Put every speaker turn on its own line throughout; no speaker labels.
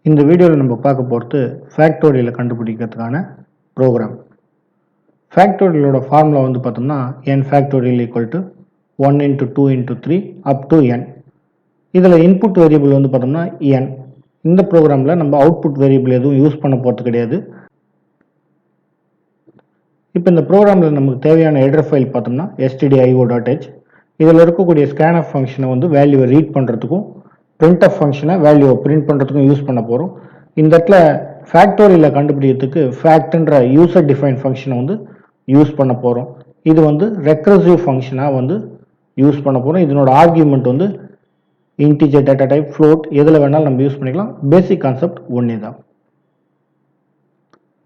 இந்த வீடியோவில் நம்ம பார்க்க போகிறது ஃபேக்டோரியலை கண்டுபிடிக்கிறதுக்கான ப்ரோக்ராம். ஃபேக்டோரியலோட ஃபார்முலா வந்து பார்த்தோம்னா n factorial equal to 1 into 2 into 3 up to n. இதில் இன்புட் வேரியபிள் வந்து பார்த்தோம்னா n. இந்த ப்ரோக்ராமில் நம்ம அவுட்புட் வேரியபிள் எதுவும் யூஸ் பண்ண போகிறது கிடையாது. இப்போ இந்த ப்ரோக்ராமில் நமக்கு தேவையான ஹெடர் ஃபைல் பார்த்தோம்னா stdio.h. இதில் இருக்கக்கூடிய scanf ஃபங்க்ஷனை வந்து வேல்யூவை ரீட் பண்ணுறதுக்கும் printf ஃபங்க்ஷனை வேல்யூவை பிரிண்ட் பண்ணுறதுக்கும் யூஸ் பண்ண போகிறோம். இந்த இடத்துல ஃபேக்டோரியலை கண்டுபிடிக்கிறதுக்கு ஃபேக்ட்ன்ற யூசர் டிஃபைன் ஃபங்க்ஷனை வந்து யூஸ் பண்ண போகிறோம். இது வந்து ரெக்கர்சிவ் ஃபங்க்ஷனாக வந்து யூஸ் பண்ண போகிறோம். இதனோட ஆர்கியூமெண்ட் வந்து இன்டிஜர், டேட்டா டைப், ஃப்ளோட் எதில் வேணாலும் நம்ம யூஸ் பண்ணிக்கலாம். பேசிக் கான்செப்ட் ஒன்றே தான்.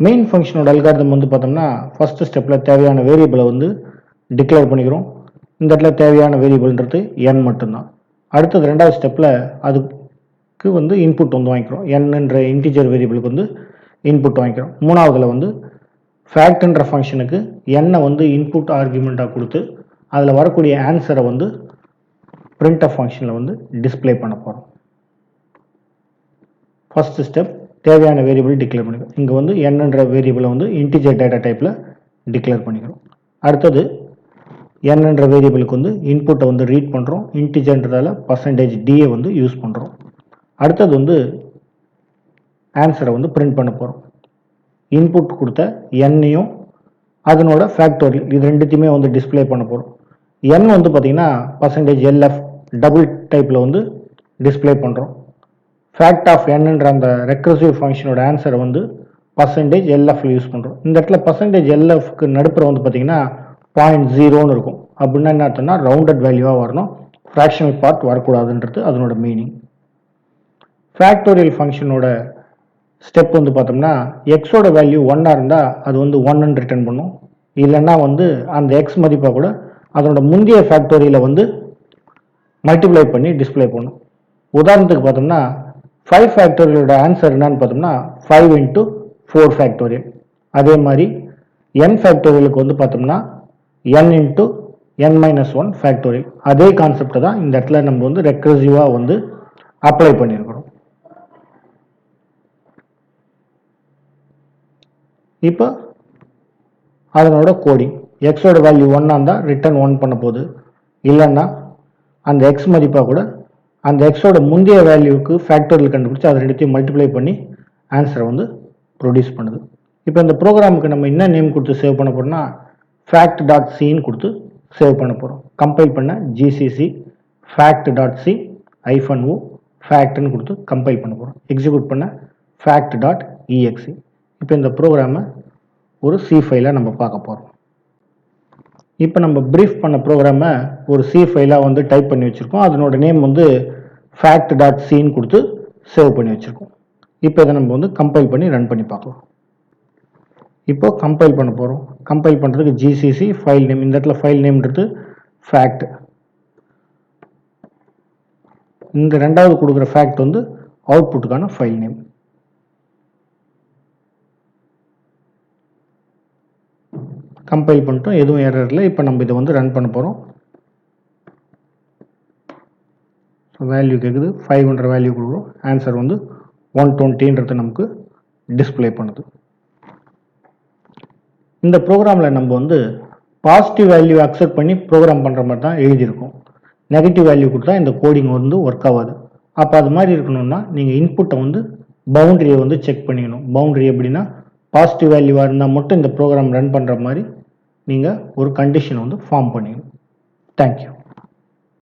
மெயின் ஃபங்க்ஷனோட அல்காரிதம் வந்து பார்த்தோம்னா ஃபர்ஸ்ட் ஸ்டெப்பில் தேவையான வேரியபிளை வந்து டிக்ளேர் பண்ணிக்கிறோம். இந்த இடத்துல தேவையான வேரியபிள்ன்றது n மட்டும்தான். அடுத்தது ரெண்டாவது ஸ்டெப்பில் அதுக்கு வந்து இன்புட் வந்து வாங்கிக்கிறோம். nன்ற இன்டிஜர் வேரியபிளுக்கு வந்து இன்புட் வாங்கிக்கிறோம். மூணாவதுல வந்து ஃபேக்ட்ன்ற ஃபங்க்ஷனுக்கு n வந்து இன்புட் ஆர்குமெண்ட்டாக கொடுத்து அதில் வரக்கூடிய ஆன்சரை வந்து printf ஃபங்க்ஷனில் வந்து டிஸ்பிளே பண்ண போகிறோம். ஃபர்ஸ்ட் ஸ்டெப் தேவையான வேரியபிள் டிக்ளேர் பண்ணிக்கிறோம். இங்கே வந்து nன்ற வேரியபிளை வந்து இன்டிஜர் டேட்டா டைப்பில் டிக்ளேர் பண்ணிக்கிறோம். அடுத்தது nன்ற வேரியபிளுக்கு வந்து இன்புட்டை வந்து ரீட் பண்ணுறோம். இன்டிஜர்ன்றதால %d வந்து யூஸ் பண்ணுறோம். அடுத்தது வந்து ஆன்சரை வந்து பிரிண்ட் பண்ண போகிறோம். இன்புட் கொடுத்த n-ஐயும் அதனோட ஃபேக்டோரியல் இது ரெண்டுத்தையுமே வந்து டிஸ்பிளே பண்ண போகிறோம். n வந்து பார்த்தீங்கன்னா %lf டபுள் டைப்பில் வந்து டிஸ்பிளே பண்ணுறோம். ஃபேக்ட் ஆஃப் nன்ற அந்த ரெக்கர்சிவ் ஃபங்க்ஷனோட ஆன்சரை வந்து %lf யூஸ் பண்ணுறோம். இந்த இடத்துல %lfக்கு நடுப்புற வந்து பார்த்தீங்கன்னா 0.0ன்னு இருக்கும். அப்படின்னா என்ன அர்த்தம்னா ரவுண்டட் வேல்யூவாக வரணும், ஃப்ராக்ஷனல் பார்ட் வரக்கூடாதுன்றது அதனோட மீனிங். ஃபேக்டோரியல் ஃபங்க்ஷனோட ஸ்டெப் வந்து பார்த்தோம்னா எக்ஸோட வேல்யூ 1 இருந்தால் அது வந்து 1ன்னு ரிட்டர்ன் பண்ணும். இல்லைன்னா வந்து அந்த எக்ஸ் மதிப்பாக கூட அதனோட முந்தைய ஃபேக்டோரியலை வந்து மல்டிப்ளை பண்ணி டிஸ்பிளே பண்ணும். உதாரணத்துக்கு பார்த்தோம்னா 5 ஃபேக்டோரியலோட ஆன்சர் என்னன்னு பார்த்தோம்னா 5 into 4 ஃபேக்டோரியல். அதே மாதிரி n ஃபேக்டோரியலுக்கு வந்து பார்த்தோம்னா n into n-1 ஃபேக்டோரியல். அதே கான்செப்டை தான் இந்த இடத்துல நம்ம வந்து ரெக்கர்சிவாக வந்து அப்ளை பண்ணியிருக்கிறோம். இப்போ அதனோட கோடிங் எக்ஸோட வேல்யூ 1 இருந்தால் ரிட்டர்ன் 1 பண்ண போகுது. இல்லைன்னா அந்த எக்ஸ் மதிப்பாக கூட அந்த எக்ஸோட முந்தைய வேல்யூக்கு ஃபேக்டோரியல் கண்டுபிடிச்சு அதை ரெண்டுத்தையும் மல்டிப்ளை பண்ணி ஆன்சரை வந்து ப்ரொடியூஸ் பண்ணுது. இப்போ இந்த ப்ரோக்ராமுக்கு நம்ம என்ன நேம் கொடுத்து சேவ் பண்ண போகிறோம்னா fact.cன்னு கொடுத்து சேவ் பண்ண போகிறோம். கம்பைல் பண்ண gcc fact.c -o factன்னு கொடுத்து கம்பைல் பண்ண போகிறோம். எக்ஸிக்யூட் பண்ண fact.exe. இப்போ இந்த ப்ரோக்ராமை ஒரு சி ஃபைலாக நம்ம பார்க்க போகிறோம். இப்போ நம்ம ப்ரீஃப் பண்ண ப்ரோக்ராமை ஒரு சி ஃபைலாக வந்து டைப் பண்ணி வச்சுருக்கோம். அதனோட நேம் வந்து fact.cன்னு கொடுத்து சேவ் பண்ணி வச்சுருக்கோம். இப்போ இதை நம்ம வந்து கம்பைல் பண்ணி ரன் பண்ணி பார்க்கலாம். இப்போ கம்பைல் பண்ண போகிறோம். கம்பைல் பண்ணுறதுக்கு gcc ஃபைல் நேம், இந்த இடத்துல ஃபைல் நேம்ன்றது fact. இந்த ரெண்டாவது கொடுக்குற ஃபேக்ட் வந்து அவுட்புட்டுக்கான ஃபைல் நேம். கம்பைல் பண்ணிட்டோம், எதுவும் எரர் இல்லை. இப்போ நம்ம இதை வந்து ரன் பண்ண போகிறோம். வேல்யூ கேட்குது, 500 வேல்யூ கொடுக்குறோம். ஆன்சர் வந்து 120ன்றது நமக்கு டிஸ்பிளே பண்ணுது. இந்த ப்ரோக்ராமில் நம்ம வந்து பாசிட்டிவ் வேல்யூ அக்செப்ட் பண்ணி ப்ரோக்ராம் பண்ணுற மாதிரி தான் எழுதியிருக்கோம். நெகட்டிவ் வேல்யூ கொடுத்தா இந்த கோடிங் வந்து ஒர்க் ஆகாது. அப்போ அது மாதிரி இருக்கணும்னா நீங்கள் இன்புட்டை வந்து பவுண்டரியை வந்து செக் பண்ணிக்கணும். பவுண்டரி எப்படின்னா பாசிட்டிவ் வேல்யூவாக இருந்தால் மட்டும் இந்த ப்ரோக்ராம் ரன் பண்ணுற மாதிரி நீங்கள் ஒரு கண்டிஷனை வந்து ஃபார்ம் பண்ணிக்கணும். தேங்க்யூ.